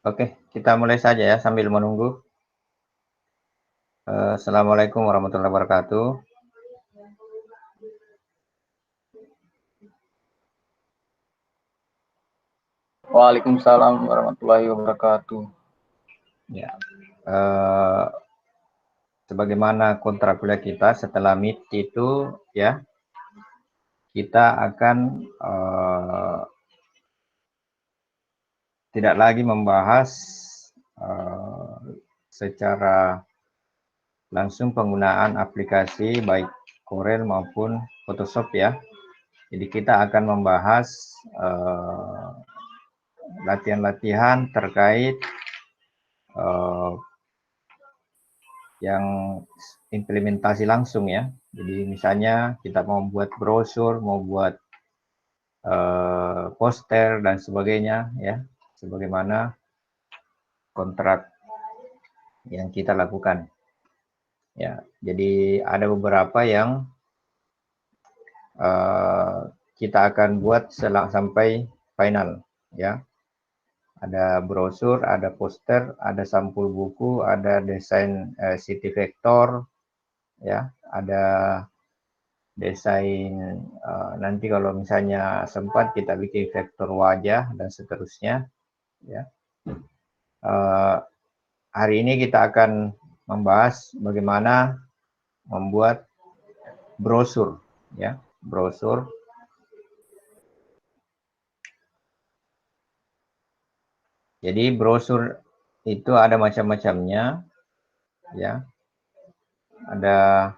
Oke, kita mulai saja ya sambil menunggu. Assalamualaikum warahmatullahi wabarakatuh. Waalaikumsalam warahmatullahi wabarakatuh. Ya, eh, sebagaimana kontrak kuliah kita setelah meet itu ya, kita akan tidak lagi membahas secara langsung penggunaan aplikasi baik Corel maupun Photoshop ya. Jadi kita akan membahas latihan-latihan terkait yang implementasi langsung ya. Jadi misalnya kita mau buat brosur, mau buat poster dan sebagainya ya, sebagaimana kontrak yang kita lakukan. Ya, jadi ada beberapa yang kita akan buat sampai final ya. Ada brosur, ada poster, ada sampul buku, ada desain city vektor ya, ada desain nanti kalau misalnya sempat kita bikin vektor wajah dan seterusnya ya. Hari ini kita akan membahas bagaimana membuat brosur ya, brosur. Jadi brosur itu ada macam-macamnya ya. Ada,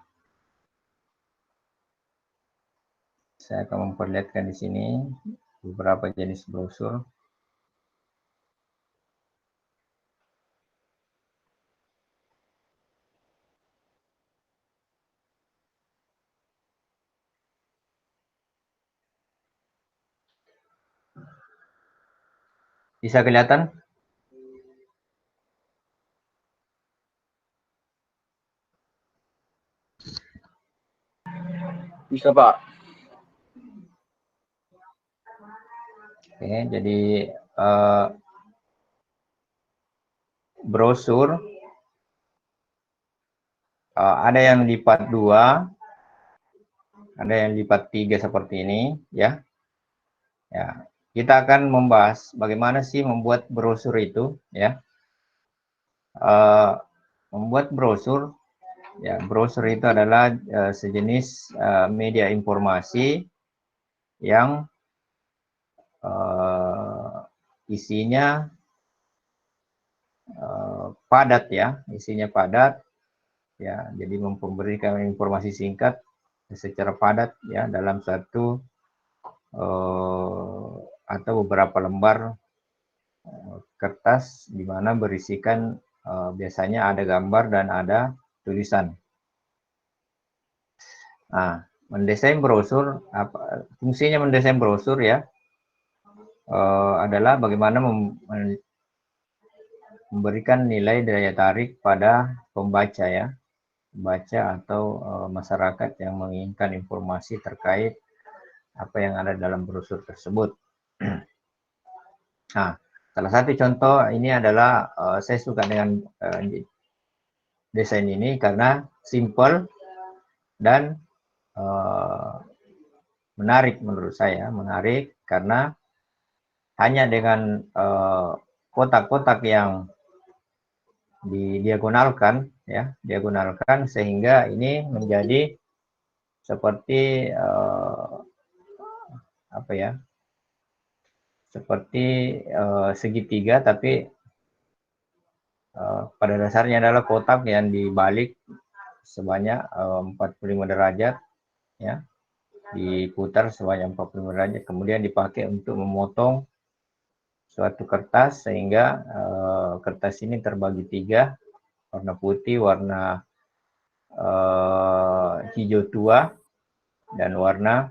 saya akan memperlihatkan di sini beberapa jenis brosur. Bisa kelihatan? Bisa, Pak. Oke, jadi brosur ada yang lipat 2, ada yang lipat 3 seperti ini ya. Ya, kita akan membahas bagaimana sih membuat brosur itu ya. Membuat brosur ya, brosur itu adalah sejenis media informasi yang isinya padat ya, isinya padat ya. Jadi memberikan informasi singkat secara padat ya dalam satu atau beberapa lembar kertas di mana berisikan biasanya ada gambar dan ada tulisan. Nah, mendesain brosur, fungsinya mendesain brosur ya adalah bagaimana memberikan nilai daya tarik pada pembaca ya, pembaca atau masyarakat yang menginginkan informasi terkait apa yang ada dalam brosur tersebut. Nah, salah satu contoh ini adalah saya suka dengan desain ini karena simple dan menarik menurut saya, menarik karena hanya dengan kotak-kotak yang didiagonalkan ya, diagonalkan sehingga ini menjadi seperti apa ya? Seperti segitiga tapi pada dasarnya adalah kotak yang dibalik sebanyak 45 derajat ya, diputar sebanyak 45 derajat, kemudian dipakai untuk memotong suatu kertas sehingga kertas ini terbagi 3, warna putih, warna hijau tua, dan warna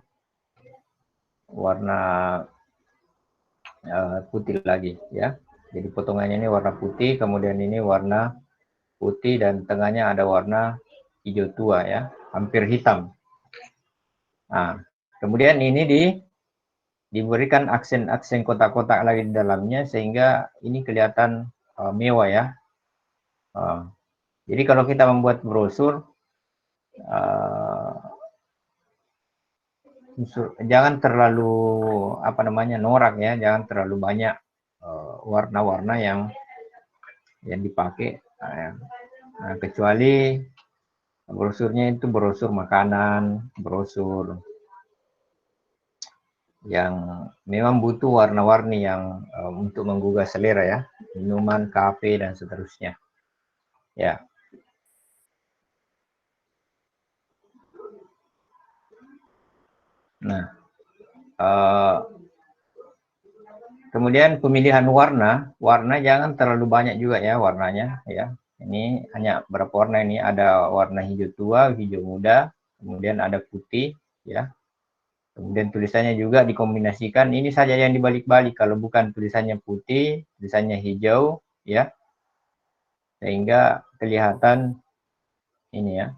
putih lagi ya. Jadi potongannya ini warna putih, kemudian ini warna putih, dan tengahnya ada warna hijau tua ya, hampir hitam. Nah, kemudian ini diberikan aksen-aksen kotak-kotak lagi di dalamnya sehingga ini kelihatan mewah ya. Jadi kalau kita membuat brosur, jangan terlalu norak ya, jangan terlalu banyak warna-warna yang dipakai. Nah, kecuali brosurnya itu brosur makanan, brosur yang memang butuh warna-warni yang untuk menggugah selera ya, minuman, kafe dan seterusnya. Ya. Nah, kemudian pemilihan warna jangan terlalu banyak juga ya warnanya ya. Ini hanya berapa warna ini, ada warna hijau tua, hijau muda, kemudian ada putih ya. Kemudian tulisannya juga dikombinasikan, ini saja yang dibalik-balik, kalau bukan tulisannya putih, tulisannya hijau ya. Sehingga kelihatan ini ya.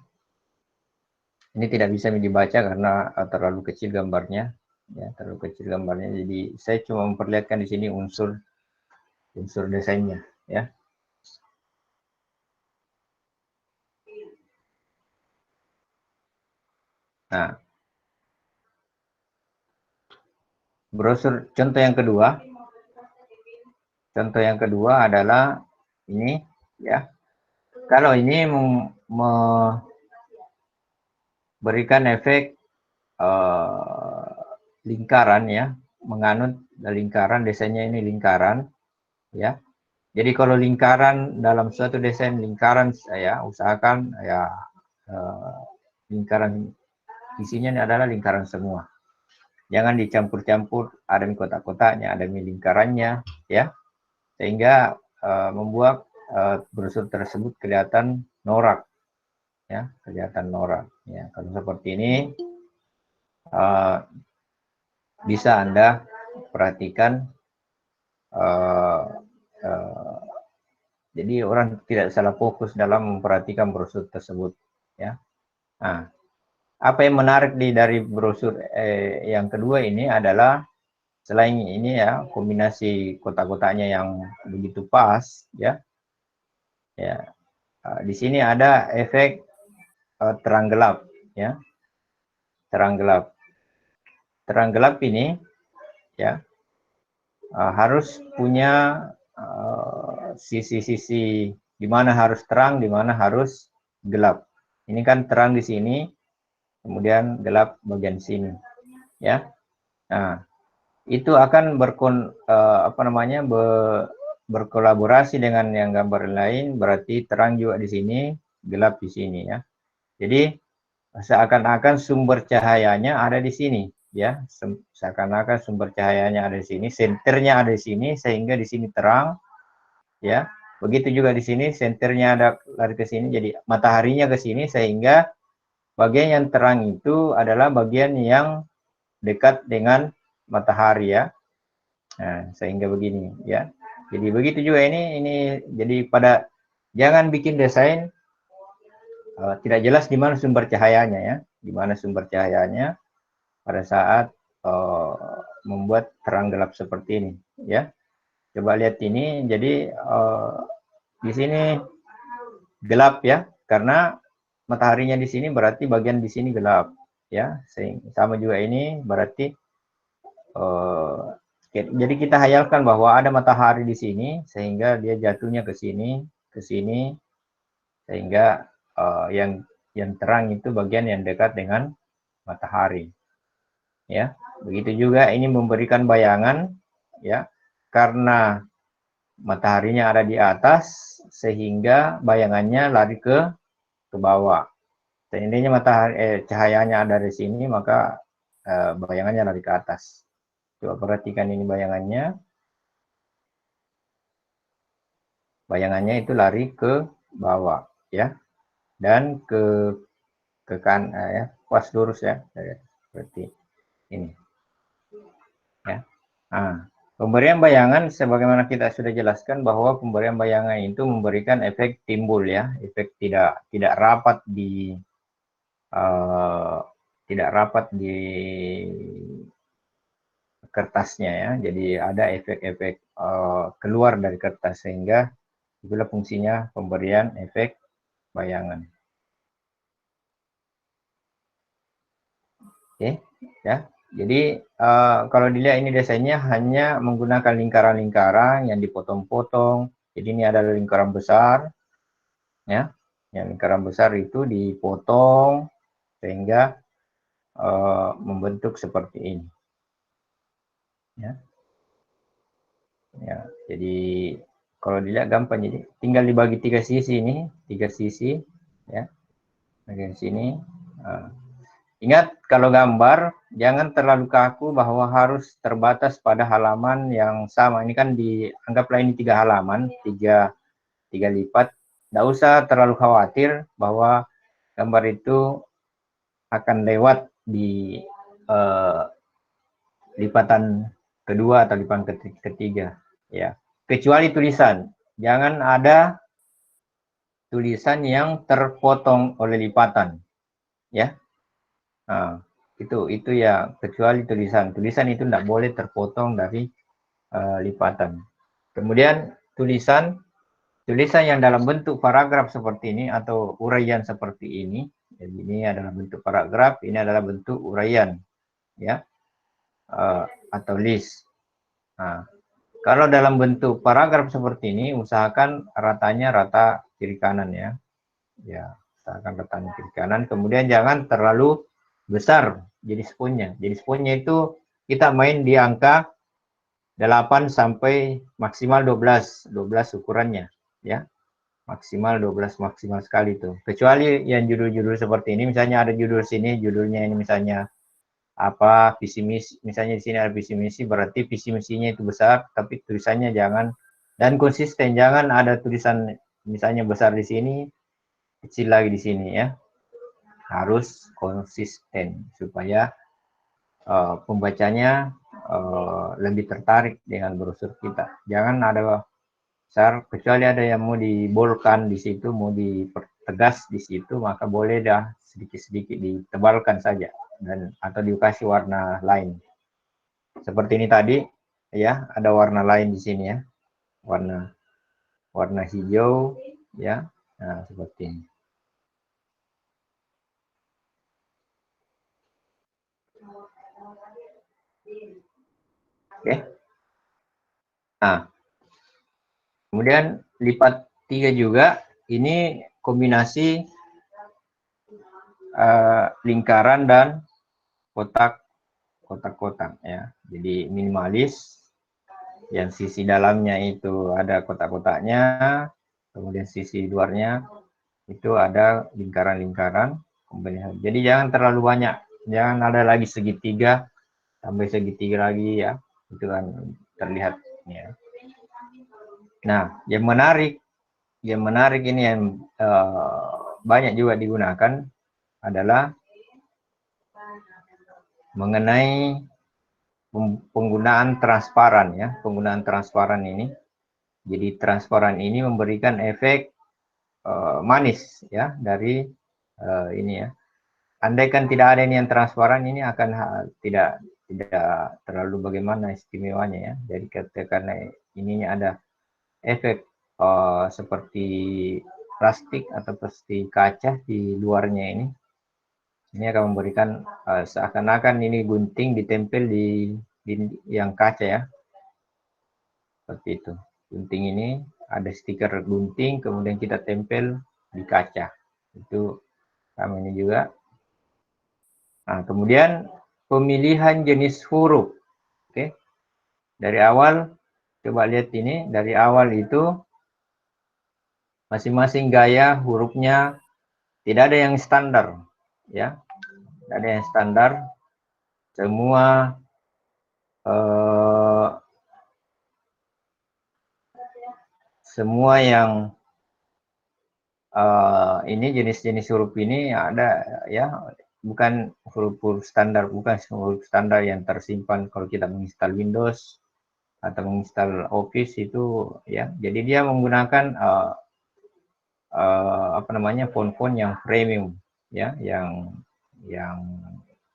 Ini tidak bisa dibaca karena terlalu kecil gambarnya ya, terlalu kecil gambarnya. Jadi saya cuma memperlihatkan di sini unsur desainnya ya. Nah, brosur contoh yang kedua adalah ini ya. Kalau ini memberikan efek lingkaran ya, menganut lingkaran, desainnya ini lingkaran ya. Jadi kalau lingkaran dalam suatu desain lingkaran, saya usahakan ya lingkaran isinya adalah lingkaran semua. Jangan dicampur-campur, ada kotak-kotaknya, ada lingkarannya ya. Sehingga membuat brosur tersebut kelihatan norak ya, kelihatan norak ya. Kalau seperti ini bisa Anda perhatikan, jadi orang tidak salah fokus dalam memperhatikan brosur tersebut ya. Nah, apa yang menarik dari brosur yang kedua ini adalah selain ini ya, kombinasi kotak-kotaknya yang begitu pas ya. Ya, di sini ada efek terang gelap ya, terang gelap. Terang gelap ini ya harus punya sisi-sisi di mana harus terang, di mana harus gelap. Ini kan terang di sini, kemudian gelap bagian sini ya. Nah, itu akan berkolaborasi dengan yang gambar lain, berarti terang juga di sini, gelap di sini ya. Jadi seakan-akan sumber cahayanya ada di sini ya, seakan-akan sumber cahayanya ada di sini, senternya ada di sini, sehingga di sini terang ya. Begitu juga di sini, senternya ada lari ke sini, jadi mataharinya ke sini, sehingga bagian yang terang itu adalah bagian yang dekat dengan matahari ya. Nah, sehingga begini ya. Jadi begitu juga ini jadi jangan bikin desain tidak jelas di mana sumber cahayanya ya, di mana sumber cahayanya pada saat membuat terang gelap seperti ini ya. Coba lihat ini, jadi di sini gelap ya, karena mataharinya di sini berarti bagian di sini gelap ya. Sama juga ini berarti jadi kita hayalkan bahwa ada matahari di sini sehingga dia jatuhnya ke sini, sehingga yang terang itu bagian yang dekat dengan matahari ya. Begitu juga ini memberikan bayangan ya, karena mataharinya ada di atas sehingga bayangannya lari ke bawah. Seandainya cahayanya ada di sini, maka bayangannya lari ke atas. Coba perhatikan ini bayangannya. Bayangannya itu lari ke bawah ya, dan ke kanan ya, pas lurus ya, seperti ini ya. Nah, pemberian bayangan sebagaimana kita sudah jelaskan bahwa pemberian bayangan itu memberikan efek timbul ya, efek tidak rapat di kertasnya ya. Jadi ada efek-efek keluar dari kertas, sehingga itulah fungsinya pemberian efek bayangan. Oke, ya. Jadi kalau dilihat ini desainnya hanya menggunakan lingkaran-lingkaran yang dipotong-potong. Jadi ini adalah lingkaran besar, ya. Yang lingkaran besar itu dipotong sehingga membentuk seperti ini. Ya. Ya, jadi kalau dilihat gampang, jadi tinggal dibagi 3 sisi ini, 3 sisi, ya. Bagian sini. Ingat, kalau gambar jangan terlalu kaku bahwa harus terbatas pada halaman yang sama. Ini kan dianggaplah ini 3 halaman, 3 lipat. Tidak usah terlalu khawatir bahwa gambar itu akan lewat di lipatan kedua atau lipatan ketiga, ya. Kecuali tulisan, jangan ada tulisan yang terpotong oleh lipatan, ya. Nah, itu ya, kecuali tulisan itu tidak boleh terpotong dari lipatan. Kemudian tulisan yang dalam bentuk paragraf seperti ini atau uraian seperti ini. Jadi ini adalah bentuk paragraf, ini adalah bentuk uraian, ya, atau list. Nah, kalau dalam bentuk paragraf seperti ini, usahakan ratanya rata kiri kanan, ya. Ya, usahakan ratanya kiri kanan. Kemudian jangan terlalu besar jadi sponnya. Jadi sponnya itu kita main di angka 8 sampai maksimal 12 ukurannya, ya. Maksimal 12, maksimal sekali itu. Kecuali yang judul-judul seperti ini, misalnya ada judul sini, judulnya ini misalnya apa, visi misi, misalnya di sini ada visi misi, berarti visi misinya itu besar, tapi tulisannya jangan, dan konsisten, jangan ada tulisan misalnya besar di sini, kecil lagi di sini, ya. Harus konsisten supaya pembacanya lebih tertarik dengan brosur kita. Jangan ada besar, kecuali ada yang mau dibolkan di situ, mau dipertegas di situ, maka boleh dah sedikit-sedikit ditebalkan saja, dan atau dikasih warna lain. Seperti ini tadi, ya, ada warna lain di sini, ya. Warna hijau, ya. Nah, seperti ini. Oke. Nah, kemudian lipat 3 juga, ini kombinasi lingkaran dan kotak-kotak, ya. Jadi minimalis, yang sisi dalamnya itu ada kotak-kotaknya, kemudian sisi luarnya itu ada lingkaran-lingkaran. Jadi jangan terlalu banyak, jangan ada lagi segitiga sampai segitiga lagi, ya. Itu kan terlihat, ya. Nah, yang menarik ini yang banyak juga digunakan adalah mengenai penggunaan transparan, ya. Penggunaan transparan ini. Jadi transparan ini memberikan efek manis, ya, dari ini, ya. Andaikan tidak ada ini yang transparan, ini akan tidak terlalu bagaimana istimewanya, ya. Jadi karena ininya ada efek seperti plastik atau seperti kaca di luarnya ini akan memberikan seakan-akan ini gunting ditempel di yang kaca, ya. Seperti itu. Gunting ini ada stiker gunting, kemudian kita tempel di kaca. Itu namanya juga. Nah, kemudian pemilihan jenis huruf. Oke. Dari awal, coba lihat ini, dari awal itu masing-masing gaya hurufnya tidak ada yang standar, ya. Tidak ada yang standar. Semua yang ini jenis-jenis huruf ini ada, ya, bukan huruf standar, bukan huruf standar yang tersimpan kalau kita menginstal Windows atau menginstal Office itu, ya. Jadi dia menggunakan apa namanya, font-font yang premium, ya, yang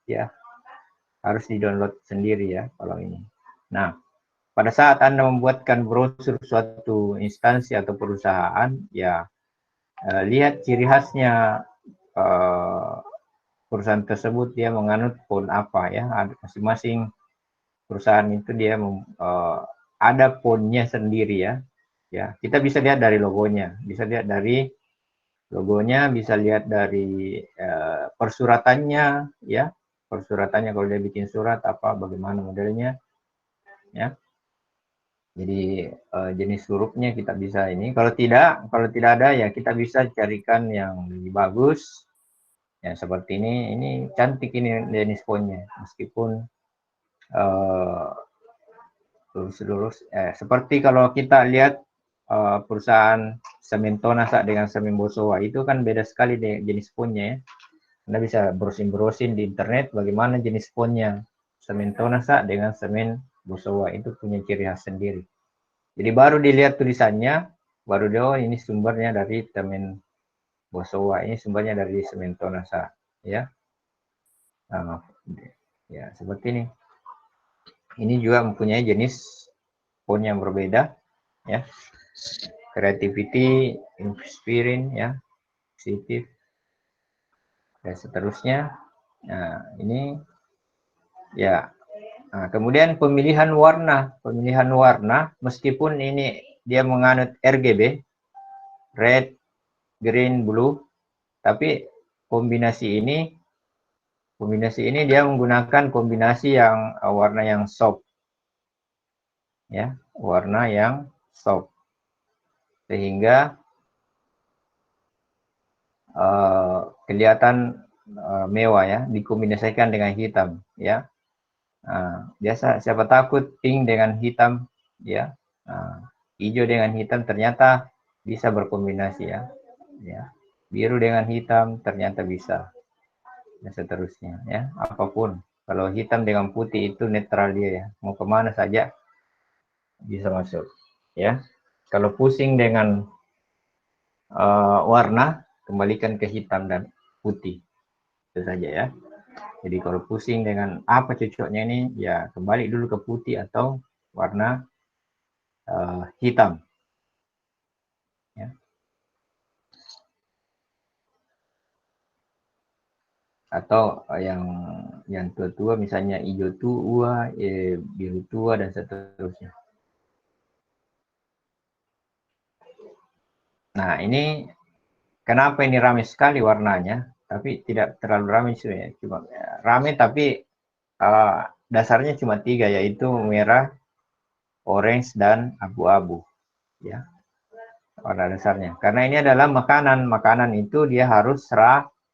ya harus di-download sendiri ya kalau ini. Nah, pada saat Anda membuatkan brosur suatu instansi atau perusahaan, ya lihat ciri khasnya perusahaan tersebut, dia menganut font apa ya. Masing-masing perusahaan itu dia ada fontnya sendiri ya. Ya, kita bisa lihat dari logonya, bisa lihat dari logonya, bisa lihat dari persuratannya ya. Persuratannya kalau dia bikin surat apa, bagaimana modelnya ya. Jadi jenis hurufnya kita bisa ini. Kalau tidak ada ya kita bisa carikan yang lebih bagus. Ya seperti ini cantik ini jenis fontnya. Meskipun lurus-lurus. Seperti kalau kita lihat perusahaan semen Tonasa dengan semen Bosowa itu kan beda sekali deh jenis fontnya ya. Anda bisa browsing di internet bagaimana jenis fontnya semen Tonasa dengan semen Bosowa, itu punya ciri khas sendiri. Jadi baru dilihat tulisannya, baru dia ini sumbernya dari semen Bosowa, ini sumbernya dari semen Tonasa, ya. Nah, ya seperti ini. Ini juga mempunyai jenis font yang berbeda, ya. Creativity, inspiring, ya, positif, dan seterusnya. Nah, ini ya. Nah, kemudian pemilihan warna, meskipun ini dia menganut RGB, red, green, blue, tapi kombinasi ini dia menggunakan kombinasi yang warna yang soft, ya, warna yang soft, sehingga kelihatan mewah ya, dikombinasikan dengan hitam, ya. Biasa siapa takut pink dengan hitam, ya, hijau dengan hitam ternyata bisa berkombinasi ya, biru dengan hitam ternyata bisa, dan seterusnya ya. Apapun, kalau hitam dengan putih itu netral dia ya, mau kemana saja bisa masuk ya. Kalau pusing dengan warna, kembalikan ke hitam dan putih, itu saja ya. Jadi kalau pusing dengan apa cocoknya ini, ya kembali dulu ke putih atau warna hitam. Ya. Atau yang tua-tua misalnya hijau tua, biru tua dan seterusnya. Nah ini kenapa ini ramai sekali warnanya, tapi tidak terlalu ramai sebenarnya. Cuma ramai tapi dasarnya cuma 3, yaitu merah, orange, dan abu-abu. Ya, warna dasarnya. Karena ini adalah makanan. Makanan itu dia harus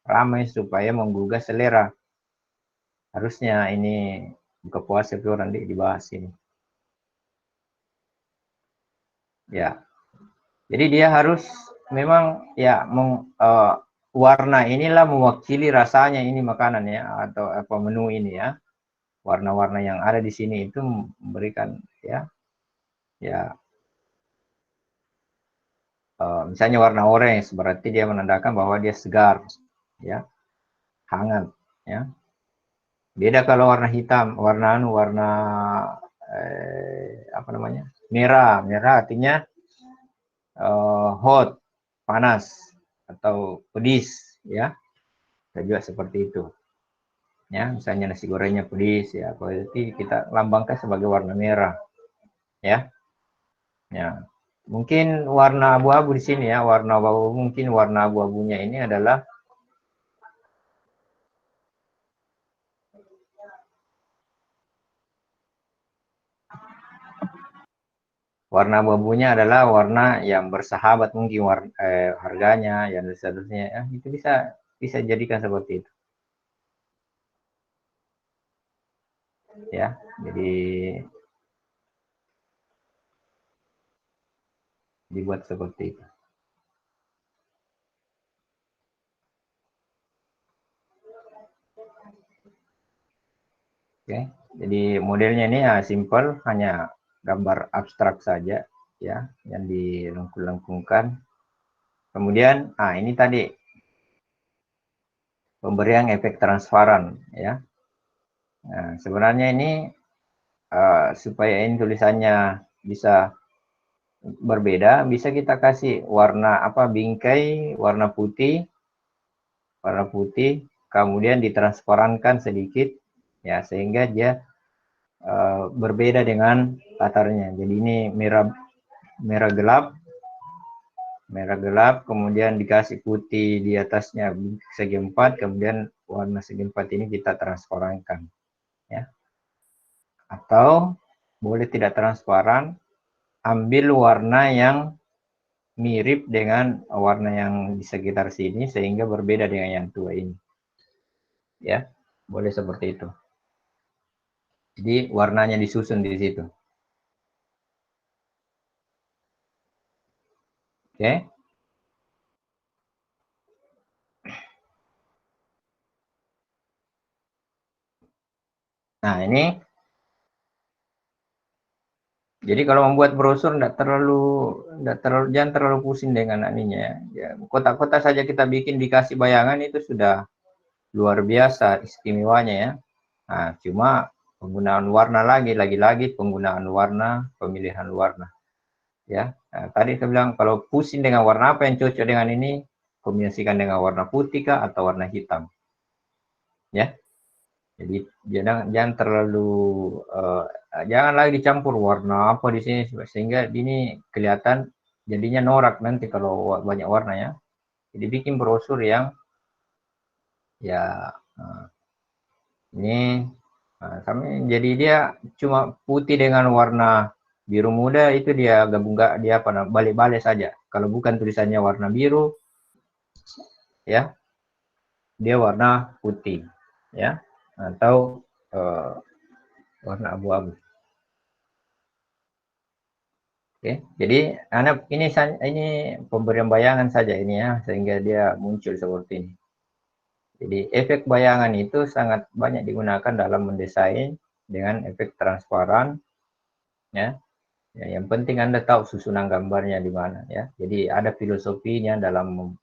ramai supaya menggugah selera. Harusnya ini buka puasa itu nanti dibahas ini. Ya. Jadi dia harus memang ya warna inilah mewakili rasanya ini makanan ya, atau apa menu ini ya. Warna-warna yang ada di sini itu memberikan ya misalnya warna orange berarti dia menandakan bahwa dia segar ya, hangat ya. Beda kalau warna hitam, warna apa namanya, merah artinya hot, panas atau pedis ya, juga seperti itu ya. Misalnya nasi gorengnya pedis ya, berarti kita lambangkan sebagai warna merah ya. Ya, mungkin warna abu-abu di sini ya, warna abu-abu, mungkin warna abu-abunya ini adalah warna yang bersahabat, mungkin harganya yang seterusnya ya, itu bisa jadikan seperti itu ya. Jadi dibuat seperti itu. Oke, jadi modelnya ini ya simple, hanya gambar abstrak saja ya yang dilengkung-lengkungkan. Kemudian ini tadi pemberian efek transparan ya. Nah, sebenarnya ini supaya ini tulisannya bisa berbeda, bisa kita kasih warna apa, bingkai warna putih, kemudian ditransparankan sedikit, ya, sehingga dia berbeda dengan latarnya. Jadi ini merah gelap, kemudian dikasih putih di atasnya segi 4, kemudian warna segi 4 ini kita transparankan, ya. Atau boleh tidak transparan, ambil warna yang mirip dengan warna yang di sekitar sini sehingga berbeda dengan yang tua ini, ya. Boleh seperti itu. Jadi warnanya disusun di situ. Oke. Nah, ini jadi kalau membuat brosur jangan terlalu pusing dengan ininya, ya. Kotak-kotak saja kita bikin dikasih bayangan itu sudah luar biasa istimewanya, ya. Nah, cuma penggunaan warna lagi-lagi penggunaan warna, pemilihan warna, ya. Nah, tadi saya bilang kalau pusing dengan warna apa yang cocok dengan ini, kombinasikan dengan warna putih kah atau warna hitam, ya. Jadi jangan terlalu jangan lagi dicampur warna apa di sini sehingga ini kelihatan jadinya norak nanti kalau banyak warnanya. Jadi bikin brosur yang ya ini kami jadi dia cuma putih dengan warna biru muda, itu dia gabung dia apa balik-balik saja. Kalau bukan tulisannya warna biru, ya, dia warna putih, ya, atau warna abu-abu. Oke, jadi anak ini pemberian bayangan saja ini, ya, sehingga dia muncul seperti ini. Jadi efek bayangan itu sangat banyak digunakan dalam mendesain dengan efek transparan, ya. Ya, yang penting Anda tahu susunan gambarnya di mana, ya. Jadi ada filosofinya dalam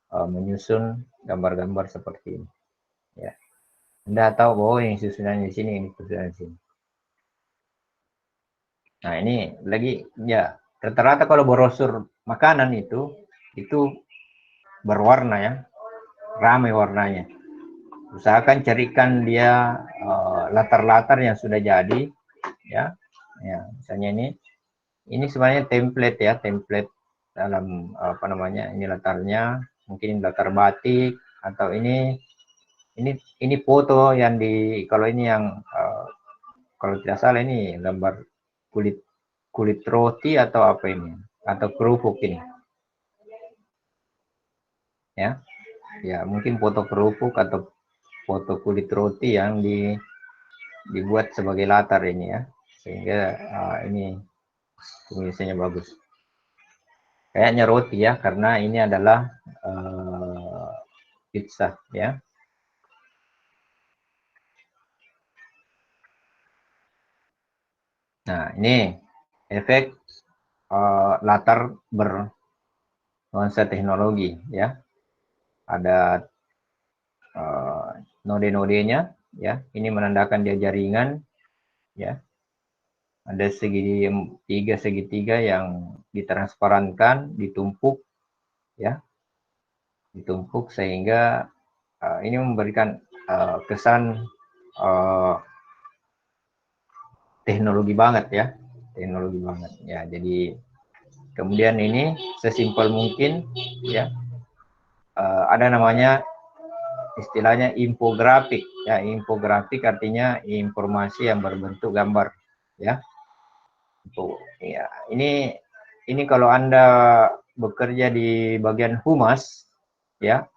menyusun gambar-gambar seperti ini, ya. Anda tahu bahwa yang susunannya di sini, ini susunan di sini. Nah, ini lagi, ya, rata-rata kalau brosur makanan itu berwarna, ya, ramai warnanya. Usahakan carikan dia latar-latar yang sudah jadi, ya. Ya, misalnya ini sebenarnya template, ya, template dalam apa namanya, ini latarnya, mungkin latar batik, atau ini foto yang kalau ini yang kalau tidak salah ini gambar kulit roti atau apa ini, atau kerupuk ini, ya. Ya, mungkin foto kerupuk atau foto kulit roti yang dibuat sebagai latar ini, ya, sehingga ini tulisannya bagus. Kayaknya roti, ya, karena ini adalah pizza, ya. Nah, ini efek latar bernuansa teknologi, ya. Ada node-nodenya, ya. Ini menandakan dia jaringan, ya. Ada segitiga yang ditransparankan, ditumpuk, ya. Ditumpuk sehingga ini memberikan kesan teknologi banget, ya. Teknologi banget, ya. Jadi kemudian ini sesimpel mungkin, ya. Ada namanya istilahnya infografik, ya. Infografik artinya informasi yang berbentuk gambar, ya. Ya, ini kalau Anda bekerja di bagian humas, ya,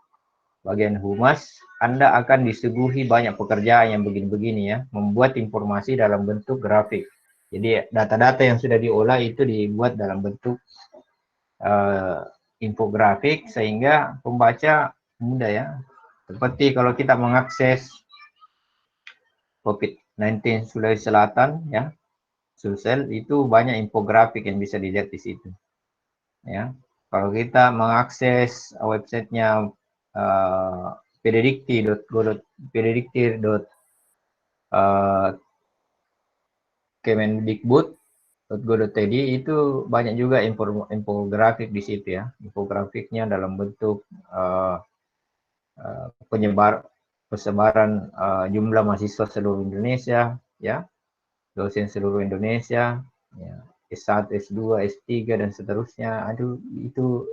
bagian humas, Anda akan disuguhi banyak pekerjaan yang begini-begini, ya, membuat informasi dalam bentuk grafik. Jadi data-data yang sudah diolah itu dibuat dalam bentuk infografik sehingga pembaca mudah, ya. Seperti kalau kita mengakses COVID-19 Sulawesi Selatan, ya, Sulsel, itu banyak infografik yang bisa dilihat di situ, ya. Kalau kita mengakses websitenya pedidikti.go.pedidikti.go.id, Kemendikbud.go.id itu banyak juga infografik di situ ya. Infografiknya dalam bentuk persebaran jumlah mahasiswa seluruh Indonesia, ya, dosen seluruh Indonesia, ya, S1, S2, S3 dan seterusnya. Aduh, itu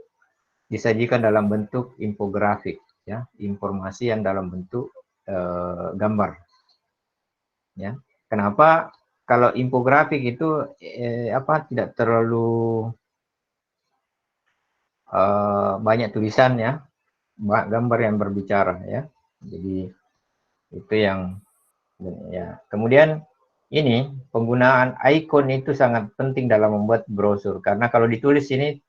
disajikan dalam bentuk infografik, ya, informasi yang dalam bentuk gambar, ya. Kenapa? Kalau infografik itu tidak terlalu banyak tulisan, ya, gambar yang berbicara, ya. Jadi itu yang, ya. Kemudian ini penggunaan ikon itu sangat penting dalam membuat brosur, karena kalau ditulis ini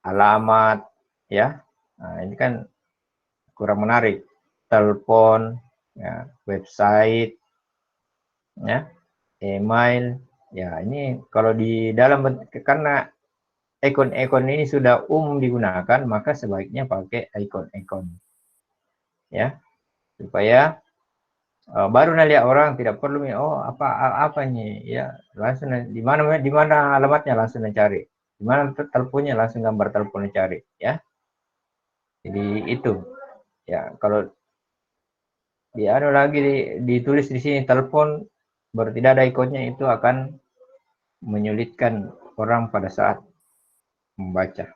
alamat, ya, nah, ini kan kurang menarik. Telepon, ya, website, ya, email, ya, ini kalau di dalam karena ikon-ikon ini sudah umum digunakan, maka sebaiknya pakai ikon-ikon, ya, supaya baru nanti orang tidak perlu oh apa ini, ya, langsung di mana alamatnya langsung cari, di mana teleponnya langsung gambar teleponnya cari, ya. Jadi itu, ya, kalau ditulis di sini telepon baru tidak ada ikonnya, itu akan menyulitkan orang pada saat membaca.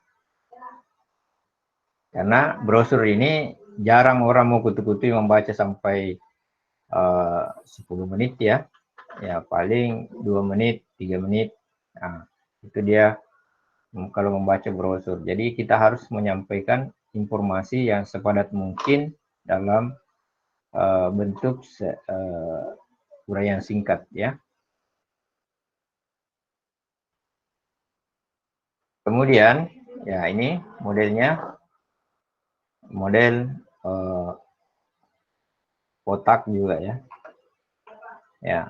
Karena brosur ini jarang orang mau kutu-kutu membaca sampai 10 menit, ya. Ya, paling 2 menit, 3 menit. Nah, itu dia kalau membaca brosur. Jadi kita harus menyampaikan informasi yang sepadat mungkin dalam bentuk uraian singkat, ya. Kemudian, ya, ini modelnya, model kotak juga, ya. Ya,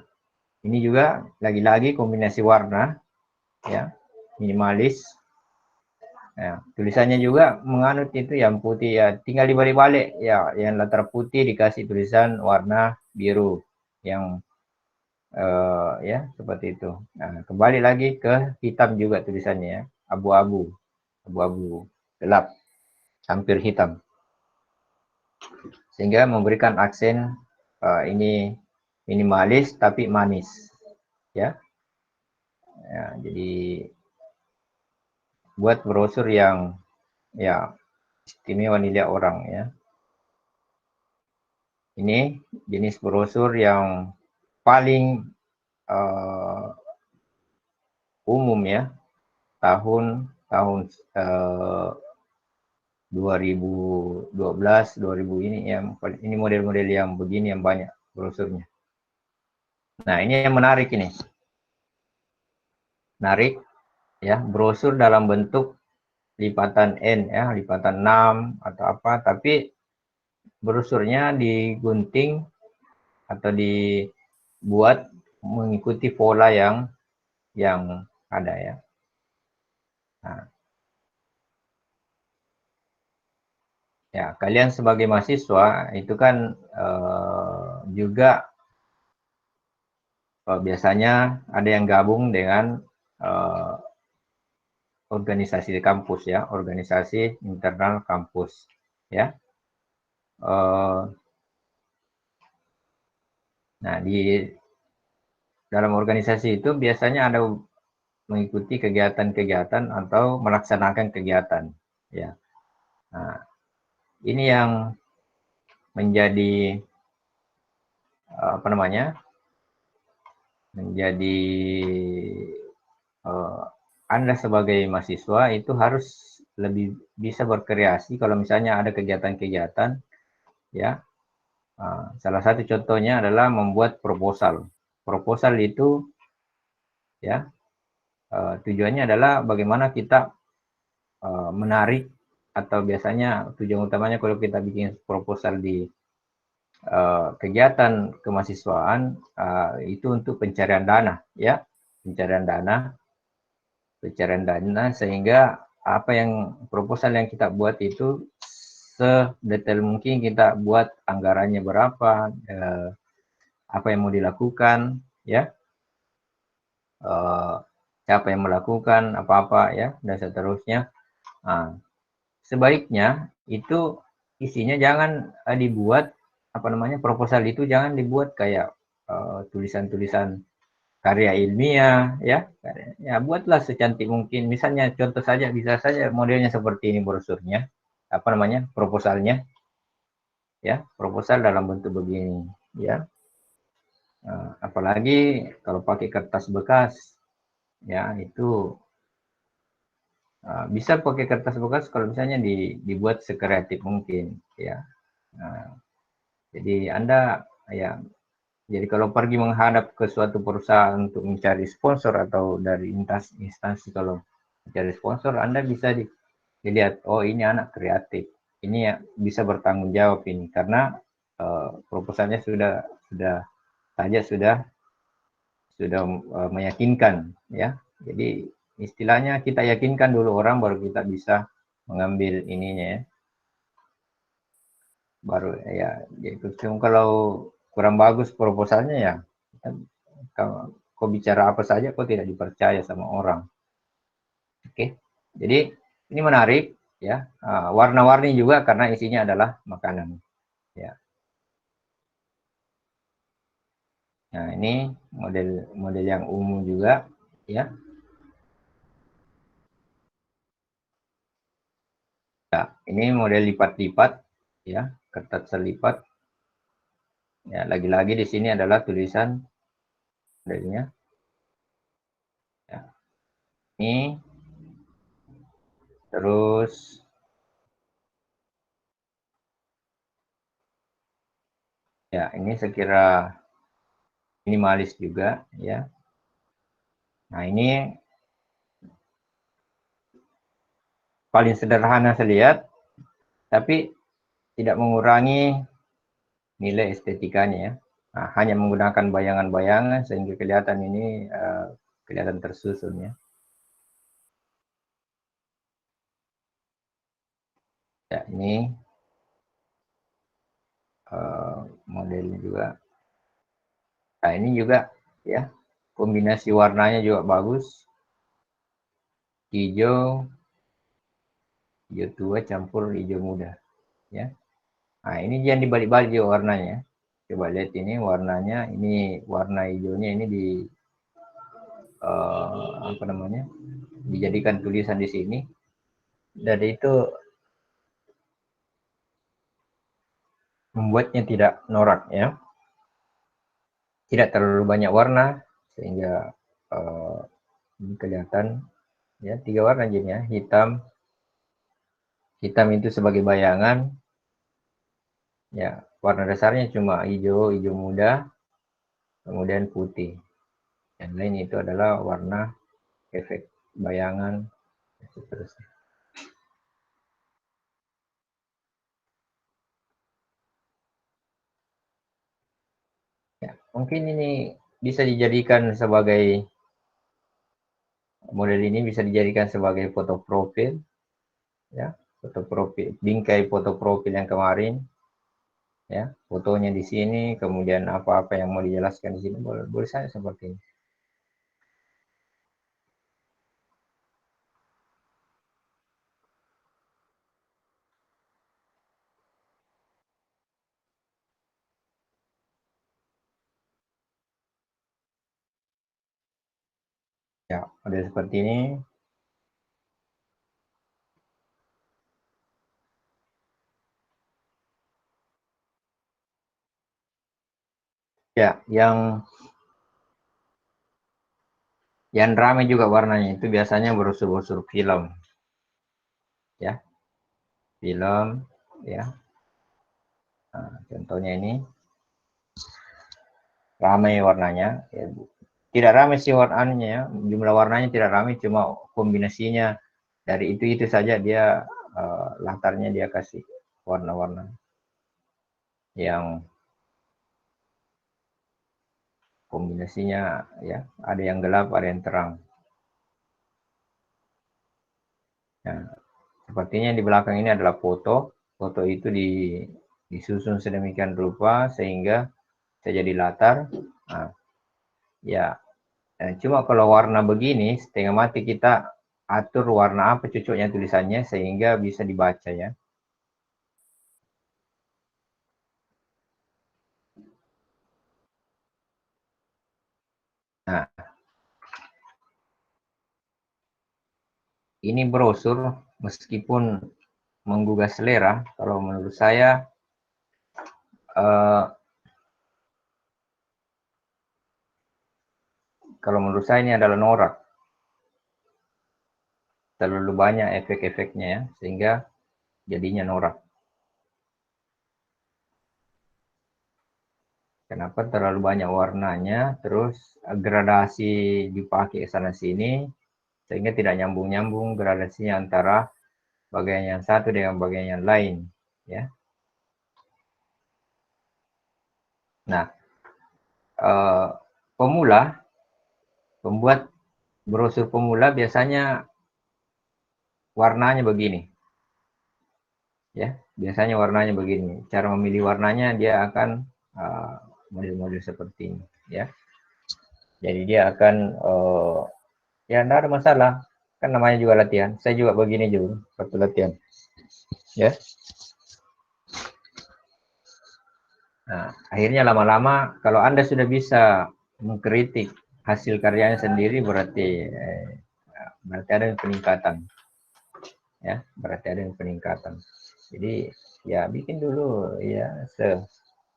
ini juga lagi-lagi kombinasi warna, ya, minimalis. Ya, tulisannya juga menganut itu yang putih, ya, tinggal dibalik-balik, ya, yang latar putih dikasih tulisan warna biru yang ya, seperti itu. Nah, kembali lagi ke hitam juga tulisannya, ya, abu-abu gelap, hampir hitam, sehingga memberikan aksen ini minimalis tapi manis, ya. Ya, jadi buat brosur yang, ya, istimewa dilihat orang, ya. Ini jenis brosur yang paling umum, ya, tahun 2012, 2000 ini model-model yang begini yang banyak brosurnya. Nah, ini yang menarik ini. Menarik, ya, brosur dalam bentuk lipatan N, ya, lipatan 6 atau apa, tapi brosurnya digunting atau dibuat mengikuti pola yang ada, ya. Nah, ya, kalian sebagai mahasiswa itu kan juga biasanya ada yang gabung dengan organisasi di kampus, ya, organisasi internal kampus, ya. Nah, di dalam organisasi itu biasanya ada mengikuti kegiatan-kegiatan atau melaksanakan kegiatan, ya. Nah, ini yang menjadi menjadi Anda sebagai mahasiswa itu harus lebih bisa berkreasi kalau misalnya ada kegiatan-kegiatan, ya. Salah satu contohnya adalah membuat proposal. Proposal itu, ya, tujuannya adalah bagaimana kita menarik, atau biasanya tujuan utamanya kalau kita bikin proposal di kegiatan kemahasiswaan itu untuk pencarian dana, ya, pencarian dana sehingga apa yang proposal yang kita buat itu sedetail mungkin kita buat anggarannya berapa, apa yang mau dilakukan, ya, siapa yang melakukan apa-apa, ya, dan seterusnya. Nah, sebaiknya itu isinya jangan dibuat apa namanya, proposal itu jangan dibuat kayak tulisan-tulisan karya ilmiah, ya. Ya, buatlah secantik mungkin. Misalnya contoh saja, bisa saja modelnya seperti ini brosurnya, apa namanya, proposalnya, ya, proposal dalam bentuk begini, ya. Apalagi kalau pakai kertas bekas, ya, itu bisa pakai kertas bekas kalau misalnya dibuat sekreatif mungkin, ya. Jadi Anda, ya, jadi kalau pergi menghadap ke suatu perusahaan untuk mencari sponsor atau dari instansi kalau mencari sponsor, Anda bisa dilihat, oh ini anak kreatif, ini ya bisa bertanggung jawab ini karena proposalnya sudah saja sudah meyakinkan, ya. Jadi istilahnya kita yakinkan dulu orang baru kita bisa mengambil ininya, ya. Baru, ya, gitu. Cuma kalau kurang bagus proposalnya, ya kalau kau bicara apa saja kau tidak dipercaya sama orang. Oke. Jadi ini menarik, ya. Warna-warni juga karena isinya adalah makanan, ya. Nah, ini model yang umum juga, ya. Ya, ini model lipat-lipat, ya, kertas terlipat. Ya, lagi-lagi di sini adalah tulisan modelnya. Ya, ini terus, ya, ini saya kira minimalis juga, ya. Nah, ini paling sederhana saya lihat, tapi tidak mengurangi nilai estetikanya, ya. Nah, hanya menggunakan bayangan-bayangan sehingga kelihatan ini kelihatan tersusun, ya. Ya, ini modelnya juga. Nah, ini juga, ya, kombinasi warnanya juga bagus. Hijau tua campur hijau muda, ya. Nah, ini jangan dibalik-balik juga warnanya. Coba lihat ini warnanya, ini warna hijaunya ini apa namanya, dijadikan tulisan di sini, dan itu membuatnya tidak norak, ya, tidak terlalu banyak warna sehingga kelihatan, ya, 3 warna jadinya, hitam itu sebagai bayangan, ya, warna dasarnya cuma hijau muda, kemudian putih, yang lain itu adalah warna efek bayangan, dan seterusnya. Ya, mungkin ini bisa dijadikan sebagai model ini bisa dijadikan sebagai foto profil, ya, foto profil, bingkai foto profil yang kemarin, ya, fotonya di sini, kemudian apa-apa yang mau dijelaskan di sini boleh saja seperti ini. Ya, model seperti ini. Ya, yang ramai juga warnanya itu biasanya brosur-brosur film, ya, film, ya. Nah, contohnya ini ramai warnanya, ya. Tidak ramai sih warnanya, ya. Jumlah warnanya tidak ramai, cuma kombinasinya dari itu saja dia latarnya dia kasih warna-warna yang kombinasinya, ya, ada yang gelap, ada yang terang. Nah, sepertinya di belakang ini adalah foto itu disusun sedemikian rupa sehingga bisa jadi latar. Nah, ya, cuma kalau warna begini setengah mati kita atur warna apa cocoknya tulisannya sehingga bisa dibaca ya. Nah, ini brosur meskipun menggugah selera, kalau menurut saya ini adalah norak. Terlalu banyak efek-efeknya ya, sehingga jadinya norak. Kenapa terlalu banyak warnanya, terus gradasi dipakai sana sini, sehingga tidak nyambung-nyambung gradasinya antara bagian yang satu dengan bagian yang lain. Ya. Nah, pembuat brosur pemula biasanya warnanya begini. Ya, biasanya warnanya begini. Cara memilih warnanya dia akan model-model seperti ini. Ya. Jadi dia akan ya tidak ada masalah, kan namanya juga latihan. Saya juga begini juga waktu latihan ya. Nah, akhirnya lama-lama kalau Anda sudah bisa mengkritik hasil karyanya sendiri, berarti ada peningkatan ya, berarti ada peningkatan. Jadi ya bikin dulu ya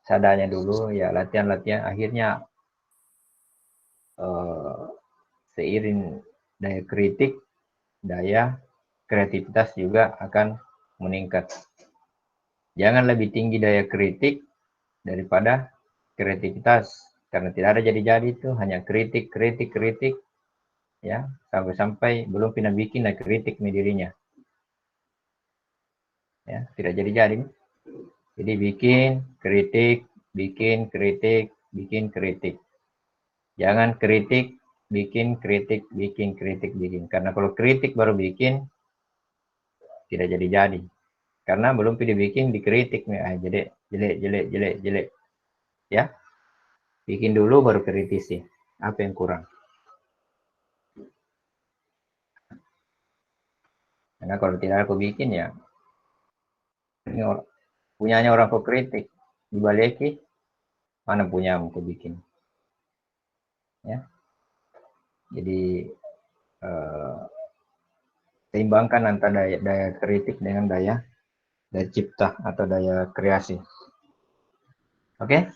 seadanya dulu ya, latihan-latihan, akhirnya seiring daya kritik, daya kreativitas juga akan meningkat. Jangan lebih tinggi daya kritik daripada kreativitas, karena tidak ada jadi-jadi, itu hanya kritik ya, sampai-sampai belum pernah bikin dan kritik dirinya ya, tidak jadi-jadi. Jadi bikin kritik, jangan kritik bikin, karena kalau kritik baru bikin tidak jadi-jadi, karena belum pilih bikin dikritik nih, jelek ya. Bikin dulu baru kritisi apa yang kurang, karena kalau tidak aku bikin ya ini punyanya orang kok kritik dibalikin, mana punya aku bikin ya. Jadi seimbangkan antara daya kritik dengan daya cipta atau daya kreasi. Oke.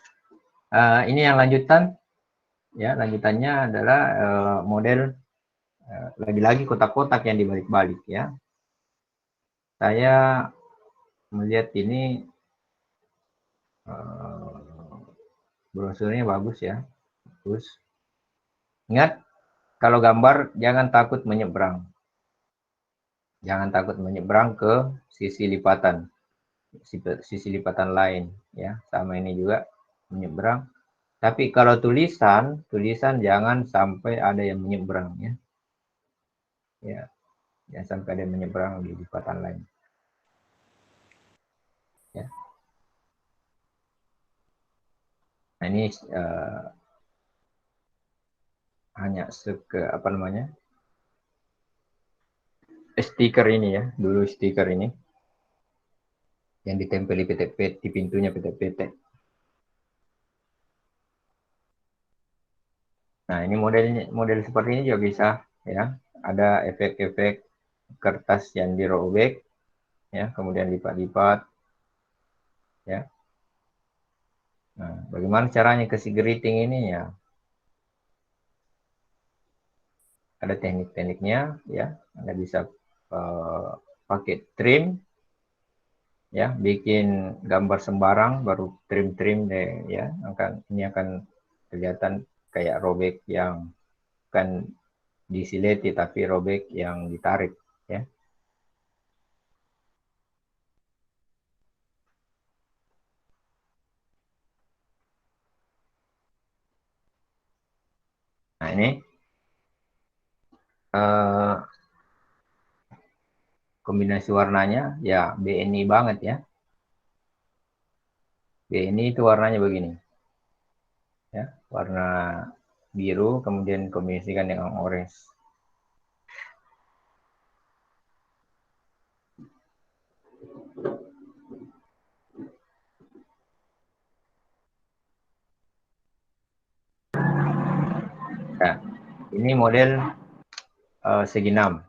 Ini yang lanjutan ya, lanjutannya adalah model lagi-lagi kotak-kotak yang dibalik-balik ya. Saya melihat ini brosurnya bagus ya. Terus ingat, kalau gambar jangan takut menyeberang. Jangan takut menyeberang ke sisi lipatan lain ya. Sama ini juga menyeberang. Tapi kalau tulisan jangan sampai ada yang menyeberang ya. Ya, jangan sampai ada yang menyeberang di lipatan lain. Ya. Nah, ini hanya stiker ini ya, dulu stiker ini yang ditempel di pintunya PT-PT. Nah, ini model seperti ini juga bisa ya. Ada efek-efek kertas yang dirobek ya, kemudian lipat-lipat ya. Nah, bagaimana caranya kasih geriting ini ya? Ada teknik-tekniknya ya. Anda bisa pakai trim ya, bikin gambar sembarang baru trim deh ya. Ini akan kelihatan kayak robek yang bukan disileti tapi robek yang ditarik ya. Nah, ini kombinasi warnanya ya BNI banget ya. BNI itu warnanya begini. warna biru, kemudian kombinasikan dengan orange. Nah, ini model segi 6.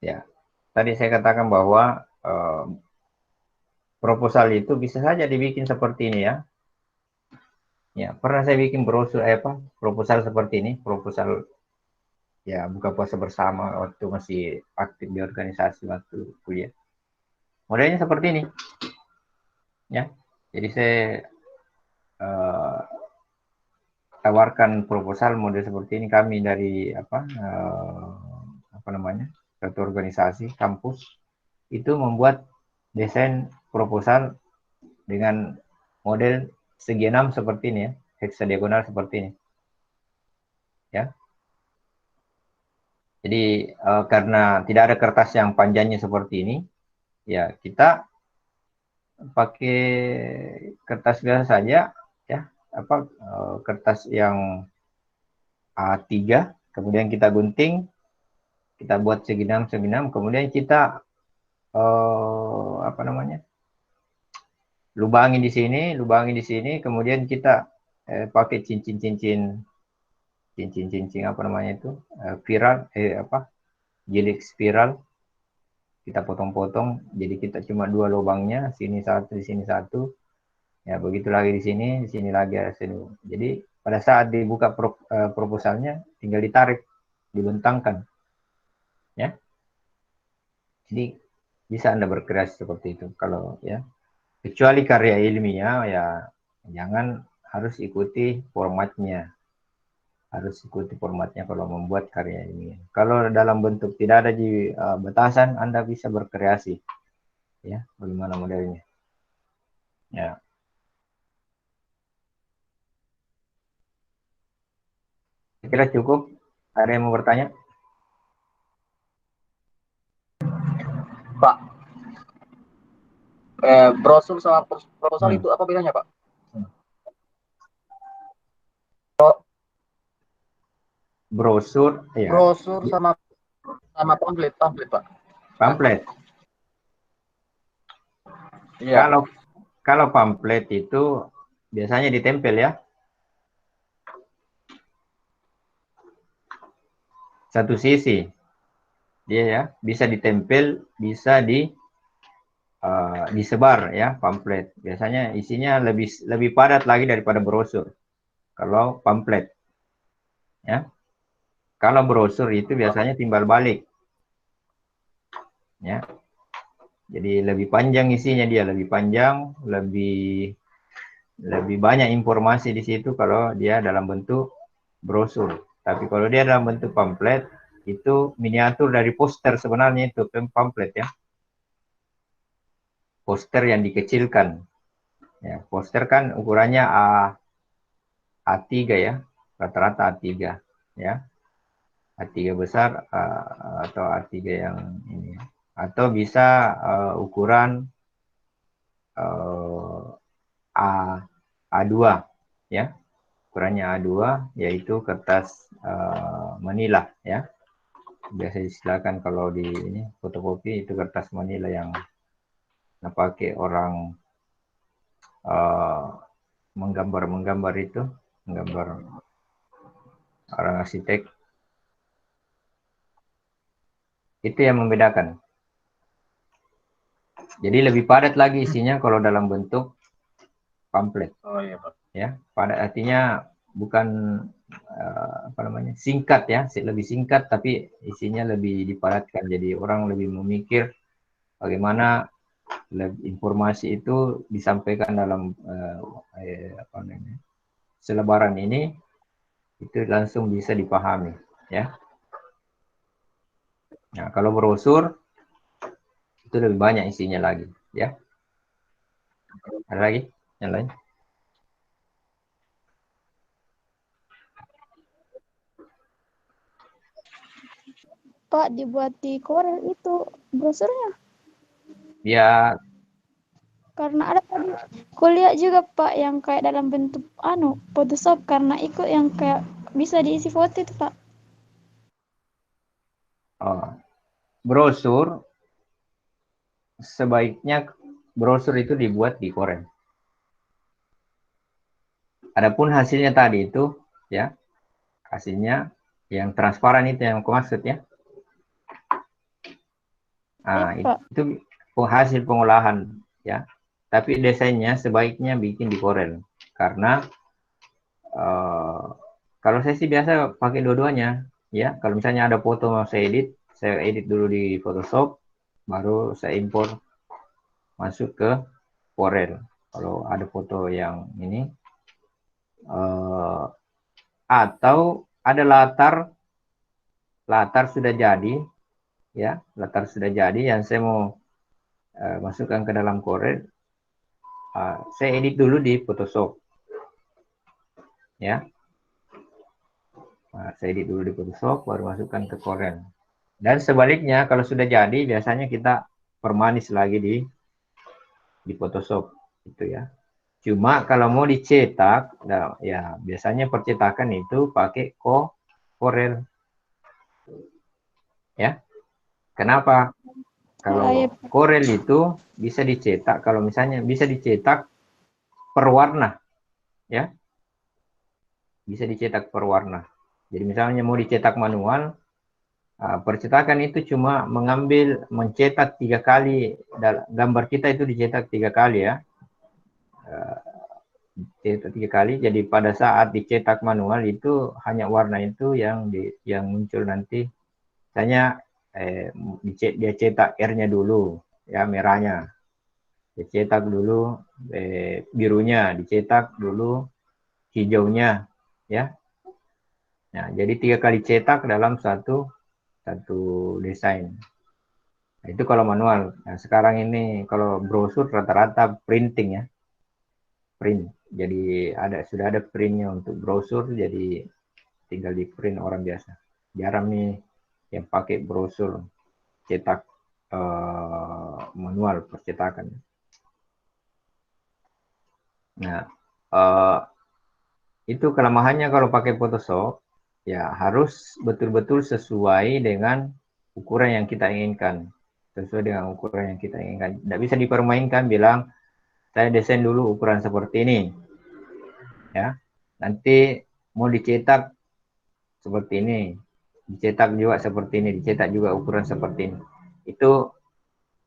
Ya, tadi saya katakan bahwa proposal itu bisa saja dibikin seperti ini ya. Ya, pernah saya bikin brosur proposal seperti ini, proposal ya buka puasa bersama waktu masih aktif di organisasi waktu kuliah. Modelnya seperti ini. Ya. Jadi saya tawarkan proposal model seperti ini, kami dari satu organisasi kampus itu membuat desain proposal dengan model segi 6 seperti ini ya, hexadiagonal seperti ini. Ya. Jadi karena tidak ada kertas yang panjangnya seperti ini, ya kita pakai kertas biasa saja ya, kertas yang A3, kemudian kita gunting, kita buat segi 6 kemudian kita lubangi di sini, kemudian kita pakai cincin spiral, jilid spiral, kita potong-potong, jadi kita cuma 2 lubangnya, sini satu, di sini satu, ya begitu lagi di sini lagi, sini. Jadi pada saat dibuka proposalnya, tinggal ditarik, dibentangkan, ya. Jadi bisa Anda berkreasi seperti itu. Kalau ya, kecuali karya ilmiah ya jangan, harus ikuti formatnya. Kalau membuat karya ilmiah. Kalau dalam bentuk tidak ada di batasan, Anda bisa berkreasi. Ya, bagaimana modelnya. Ya. Saya kira cukup. Ada yang mau bertanya? Pak, brosur sama proposal itu apa bedanya, Pak? Brosur, ya. Brosur sama pamflet, Pak. Pamflet. Iya. Kalau pamflet itu biasanya ditempel ya. Satu sisi. Dia ya, bisa ditempel, bisa disebar ya pamflet. Biasanya isinya lebih padat lagi daripada brosur. Kalau pamflet. Ya. Kalau brosur itu biasanya timbal balik. Ya. Jadi lebih panjang isinya, dia lebih panjang, lebih banyak informasi di situ kalau dia dalam bentuk brosur. Tapi kalau dia dalam bentuk pamflet, itu miniatur dari poster sebenarnya, itu pamflet ya. Poster yang dikecilkan. Ya, poster kan ukurannya A3 ya, rata-rata A3 ya. A3 besar atau A3 yang ini. Atau bisa ukuran A2 ya. Ukurannya A2 yaitu kertas manila ya. Biasa disilakan kalau di ini fotokopi itu kertas manila yang pakai orang menggambar itu, menggambar orang arsitek. Itu yang membedakan. Jadi lebih padat lagi isinya kalau dalam bentuk pamflet. Oh iya, Pak. Ya, padat artinya bukan singkat ya, lebih singkat tapi isinya lebih dipadatkan. Jadi orang lebih memikir bagaimana informasi itu disampaikan dalam selebaran ini, itu langsung bisa dipahami ya. Nah, kalau brosur itu lebih banyak isinya lagi ya. Ada lagi yang lain? Pak, dibuat di Corel itu brosurnya? Ya, Karena ada tadi kuliah juga Pak yang kayak dalam bentuk Photoshop karena ikut yang kayak bisa diisi foto itu Pak. Brosur sebaiknya brosur itu dibuat di Corel. Adapun hasilnya tadi itu ya, hasilnya yang transparan itu yang aku maksud ya. Iya, Pak. Itu hasil pengolahan ya. Tapi desainnya sebaiknya bikin di Corel karena kalau saya sih biasa pakai dua-duanya ya. Kalau misalnya ada foto mau saya edit dulu di Photoshop, baru saya import masuk ke Corel. Kalau ada foto yang ini atau ada latar sudah jadi ya, latar sudah jadi yang saya mau masukkan ke dalam Corel, saya edit dulu di Photoshop ya. Saya edit dulu di Photoshop baru masukkan ke Corel. Dan sebaliknya kalau sudah jadi biasanya kita permanis lagi di Photoshop itu ya. Cuma kalau mau dicetak ya biasanya percetakan itu pakai Corel ya. Kenapa? Kalau Corel itu bisa dicetak, kalau misalnya bisa dicetak per warna ya. Bisa dicetak per warna. Jadi misalnya mau dicetak manual, percetakan itu cuma mencetak 3 kali, gambar kita itu dicetak 3 kali ya. Cetak 3 kali, jadi pada saat dicetak manual itu hanya warna itu yang muncul nanti. Misalnya dia cetak R-nya dulu, ya merahnya. Dicetak dulu birunya, dicetak dulu hijaunya, ya. Nah, jadi 3 kali cetak dalam satu desain. Nah, itu kalau manual. Nah, sekarang ini kalau brosur rata-rata printing ya, print. Jadi sudah ada printnya untuk brosur, jadi tinggal di print orang biasa. Jarang nih yang pakai brosur cetak manual percetakan. Nah, itu kelemahannya kalau pakai Photoshop, ya harus betul-betul sesuai dengan ukuran yang kita inginkan. Sesuai dengan ukuran yang kita inginkan. Tidak bisa dipermainkan bilang, saya desain dulu ukuran seperti ini. Ya, nanti mau dicetak seperti ini. Dicetak juga seperti ini. Dicetak juga ukuran seperti ini. Itu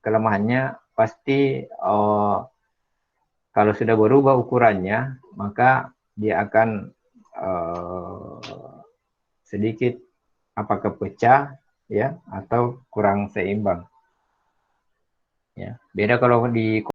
kelemahannya pasti kalau sudah berubah ukurannya, maka dia akan sedikit apakah pecah ya atau kurang seimbang. Ya, beda kalau di